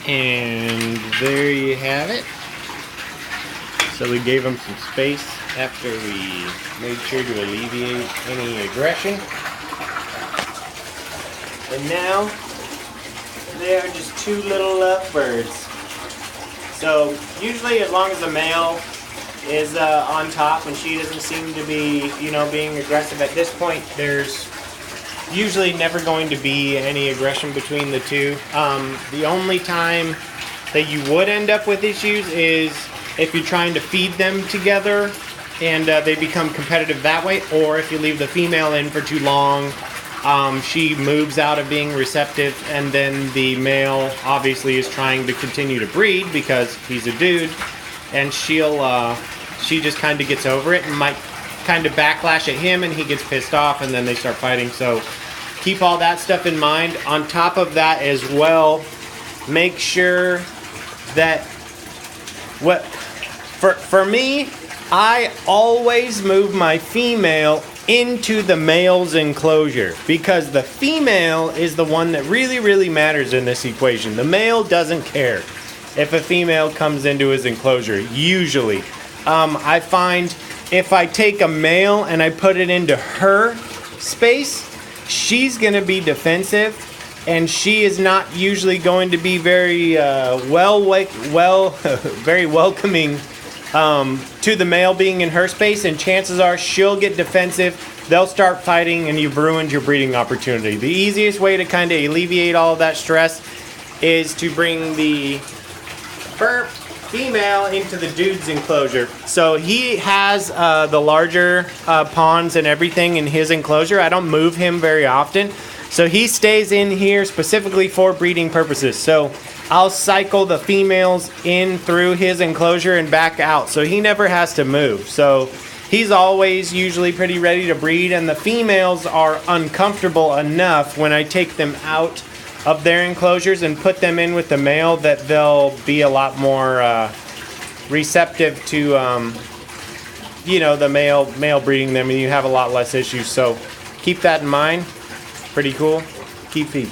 And there you have it. So we gave them some space after we made sure to alleviate any aggression. And now they are just two little lovebirds. So usually, as long as the male is on top and she doesn't seem to be, being aggressive at this point, there's usually never going to be any aggression between the two. The only time that you would end up with issues is if you're trying to feed them together and they become competitive that way, or if you leave the female in for too long, she moves out of being receptive, and then the male obviously is trying to continue to breed because he's a dude, and she just kind of gets over it and might kind of backlash at him, and he gets pissed off, and then they start fighting. So keep all that stuff in mind. On top of that as well, make sure that for me, I always move my female into the male's enclosure, because the female is the one that really, really matters in this equation. The male doesn't care if a female comes into his enclosure, usually. I find if I take a male and I put it into her space, she's going to be defensive, and she is not usually going to be very very welcoming to the male being in her space, and chances are she'll get defensive, they'll start fighting, and you've ruined your breeding opportunity. The easiest way to kind of alleviate all of that stress is to bring the female into the dude's enclosure. So he has the larger ponds and everything in his enclosure. I don't move him very often, so he stays in here specifically for breeding purposes. So I'll cycle the females in through his enclosure and back out, so he never has to move. So he's always usually pretty ready to breed, and the females are uncomfortable enough when I take them out of their enclosures and put them in with the male that they'll be a lot more receptive to the male breeding them, and you have a lot less issues. So keep that in mind. Pretty cool. Keep feeding.